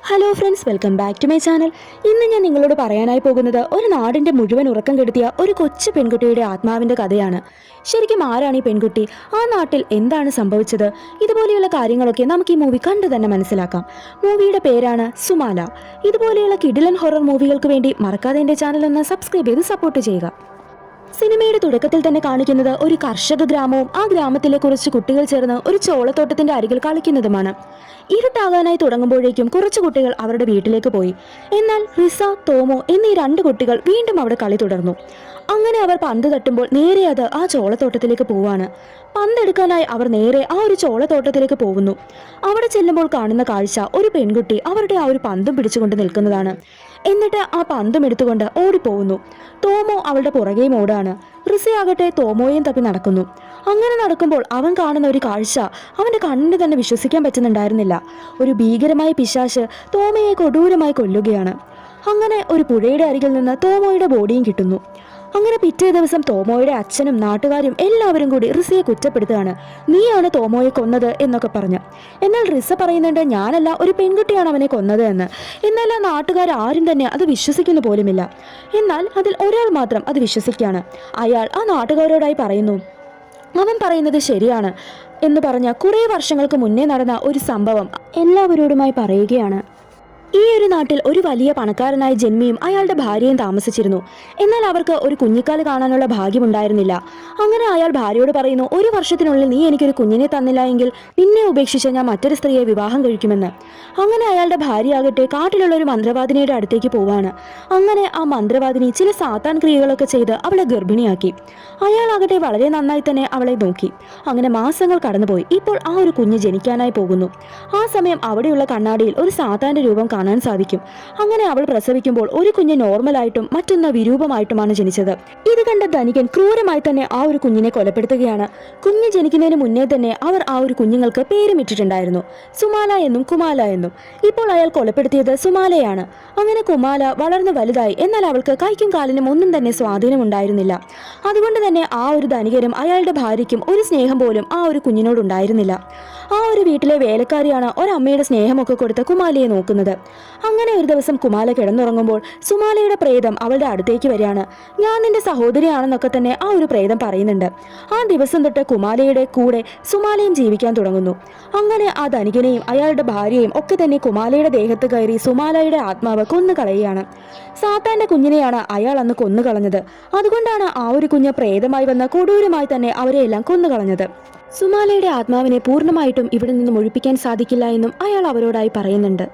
Hello friends, welcome back to my channel. ഇന്ന് ഞാൻ നിങ്ങളോട് പറയാനായി പോകുന്നത് ഒരു നാടിൻ്റെ മുഴുവൻ ഉറക്കം കെടുത്തിയ ഒരു കൊച്ചു പെൺകുട്ടിയുടെ ആത്മാവിൻ്റെ കഥയാണ്. ശരിക്കും ആരാണ് ഈ പെൺകുട്ടി? ആ നാട്ടിൽ എന്താണ് സംഭവിച്ചത്? ഇതുപോലെയുള്ള കാര്യങ്ങളൊക്കെ നമുക്ക് ഈ മൂവി കണ്ടു തന്നെ മനസ്സിലാക്കാം. മൂവിയുടെ പേരാണ് സുമാല. ഇതുപോലെയുള്ള കിടിലൻ ഹൊറർ മൂവികൾക്ക് വേണ്ടി മറക്കാതെ എൻ്റെ ചാനൽ ഒന്ന് സബ്സ്ക്രൈബ് ചെയ്ത് സപ്പോർട്ട് ചെയ്യുക. സിനിമയുടെ തുടക്കത്തിൽ തന്നെ കാണിക്കുന്നത് ഒരു കർഷക ഗ്രാമവും ആ ഗ്രാമത്തിലെ കുറച്ച് കുട്ടികൾ ചേർന്ന് ഒരു ചോളത്തോട്ടത്തിന്റെ അരികിൽ കളിക്കുന്നതുമാണ്. ഇരുട്ടാകാനായി തുടങ്ങുമ്പോഴേക്കും കുറച്ച് കുട്ടികൾ അവരുടെ വീട്ടിലേക്ക് പോയി. എന്നാൽ റിസ, തോമോ എന്നീ രണ്ട് കുട്ടികൾ വീണ്ടും അവിടെ കളി തുടർന്നു. അങ്ങനെ അവർ പന്ത് തട്ടുമ്പോൾ നേരെ അത് ആ ചോളത്തോട്ടത്തിലേക്ക് പോവാണ്. പന്തെടുക്കാനായി അവർ നേരെ ആ ഒരു ചോളത്തോട്ടത്തിലേക്ക് പോകുന്നു. അവിടെ ചെല്ലുമ്പോൾ കാണുന്ന കാഴ്ച ഒരു പെൺകുട്ടി അവരുടെ ആ ഒരു പന്തും പിടിച്ചുകൊണ്ട് നിൽക്കുന്നതാണ്. എന്നിട്ട് ആ പന്തും എടുത്തുകൊണ്ട് ഓടിപ്പോകുന്നു. തോമോ അവളുടെ പുറകെയും ഓടാണ്. റിസയാകട്ടെ തോമോയെയും തപ്പി നടക്കുന്നു. അങ്ങനെ നടക്കുമ്പോൾ അവൻ കാണുന്ന ഒരു കാഴ്ച അവന്റെ കണ്ണിന് തന്നെ വിശ്വസിക്കാൻ പറ്റുന്നുണ്ടായിരുന്നില്ല. ഒരു ഭീകരമായ പിശാച് തോമയെ കൊടൂരമായി കൊല്ലുകയാണ്. അങ്ങനെ ഒരു പുഴയുടെ അരികിൽ നിന്ന് തോമോയുടെ ബോഡിയും കിട്ടുന്നു. അങ്ങനെ പിറ്റേ ദിവസം തോമോയുടെ അച്ഛനും നാട്ടുകാരും എല്ലാവരും കൂടി റിസയെ കുറ്റപ്പെടുത്തുകയാണ്. നീയാണ് തോമോയെ കൊന്നത് എന്നൊക്കെ പറഞ്ഞ്. എന്നാൽ റിസ പറയുന്നുണ്ട്, ഞാനല്ല, ഒരു പെൺകുട്ടിയാണ് അവനെ കൊന്നത് എന്ന്. എന്നാൽ ആ നാട്ടുകാർ ആരും തന്നെ അത് വിശ്വസിക്കുന്നു പോലുമില്ല. എന്നാൽ അതിൽ ഒരാൾ മാത്രം അത് വിശ്വസിക്കുകയാണ്. അയാൾ ആ നാട്ടുകാരോടായി പറയുന്നു, അവൻ പറയുന്നത് ശരിയാണ് എന്ന് പറഞ്ഞ കുറേ വർഷങ്ങൾക്ക് മുന്നേ നടന്ന ഒരു സംഭവം എല്ലാവരോടുമായി പറയുകയാണ്. ഈ ഒരു നാട്ടിൽ ഒരു വലിയ പണക്കാരനായ ജന്മിയും അയാളുടെ ഭാര്യയും താമസിച്ചിരുന്നു. എന്നാൽ അവർക്ക് ഒരു കുഞ്ഞിക്കാല് കാണാനുള്ള ഭാഗ്യമുണ്ടായിരുന്നില്ല. അങ്ങനെ അയാൾ ഭാര്യയോട് പറയുന്നു, ഒരു വർഷത്തിനുള്ളിൽ നീ എനിക്കൊരു കുഞ്ഞിനെ തന്നില്ല എങ്കിൽ നിന്നെ ഉപേക്ഷിച്ച് ഞാൻ മറ്റൊരു സ്ത്രീയെ വിവാഹം കഴിക്കുമെന്ന്. അങ്ങനെ അയാളുടെ ഭാര്യയാകട്ടെ കാട്ടിലുള്ള ഒരു മന്ത്രവാദിനിയുടെ അടുത്തേക്ക് പോവാണ്. അങ്ങനെ ആ മന്ത്രവാദിനി ചില സാത്താൻ ക്രിയകളൊക്കെ ചെയ്ത് അവളെ ഗർഭിണിയാക്കി. അയാളാകട്ടെ വളരെ നന്നായി തന്നെ അവളെ നോക്കി. അങ്ങനെ മാസങ്ങൾ കടന്നുപോയി. ഇപ്പോൾ ആ ഒരു കുഞ്ഞ് ജനിക്കാനായി പോകുന്നു. ആ സമയം അവിടെയുള്ള കണ്ണാടിയിൽ ഒരു സാത്താന്റെ രൂപം കാണാൻ സാധിക്കും. അങ്ങനെ അവൾ പ്രസവിക്കുമ്പോൾ ഒരു കുഞ്ഞ് നോർമലായിട്ടും മറ്റൊന്ന് വിരൂപമായിട്ടുമാണ് ജനിച്ചത്. ഇത് കണ്ട ധനികൻ ക്രൂരമായി തന്നെ ആ ഒരു കുഞ്ഞിനെ കൊലപ്പെടുത്തുകയാണ്. കുഞ്ഞ് ജനിക്കുന്നതിന് മുന്നേ തന്നെ അവർ ആ ഒരു കുഞ്ഞുങ്ങൾക്ക് പേരുമിട്ടിട്ടുണ്ടായിരുന്നു, സുമാല എന്നും കുമാല എന്നും. ഇപ്പോൾ അയാൾ കൊലപ്പെടുത്തിയത് സുമാലയാണ്. അങ്ങനെ കുമാല വളർന്നു വലുതായി. എന്നാൽ അവൾക്ക് കൈക്കും കാലിനും ഒന്നും തന്നെ സ്വാധീനമുണ്ടായിരുന്നില്ല. അതുകൊണ്ട് തന്നെ ആ ഒരു ധനികനും അയാളുടെ ഭാര്യയ്ക്കും ഒരു സ്നേഹം പോലും ആ ഒരു കുഞ്ഞിനോടുണ്ടായിരുന്നില്ല. ആ ഒരു വീട്ടിലെ വേലക്കാരിയാണ് ഒരമ്മയുടെ സ്നേഹമൊക്കെ കൊടുത്ത് കുമാലയെ നോക്കുന്നത്. അങ്ങനെ ഒരു ദിവസം കുമാല കിടന്നുറങ്ങുമ്പോൾ സുമാലയുടെ പ്രേതം അവളുടെ അടുത്തേക്ക് വരികയാണ്. ഞാൻ നിന്റെ സഹോദരിയാണെന്നൊക്കെ തന്നെ ആ ഒരു പ്രേതം പറയുന്നുണ്ട്. ആ ദിവസം തൊട്ട് കുമാലയുടെ കൂടെ സുമാലയും ജീവിക്കാൻ തുടങ്ങുന്നു. അങ്ങനെ ആ ധനികനെയും അയാളുടെ ഭാര്യയെയും ഒക്കെ തന്നെ കുമാലയുടെ ദേഹത്ത് കയറി സുമാലയുടെ ആത്മാവ് കൊന്നുകളയുകയാണ്. സാത്താന്റെ കുഞ്ഞിനെയാണ് അയാൾ അന്ന് കൊന്നുകളഞ്ഞത്. അതുകൊണ്ടാണ് ആ ഒരു കുഞ്ഞ് പ്രേതമായി വന്ന കൊടൂരമായി തന്നെ അവരെയെല്ലാം കൊന്നുകളഞ്ഞത്. സുമാലയുടെ ആത്മാവിനെ പൂർണ്ണമായിട്ടും ഇവിടെ നിന്നും ഒഴിപ്പിക്കാൻ സാധിക്കില്ല എന്നും അയാൾ അവരോടായി പറയുന്നുണ്ട്.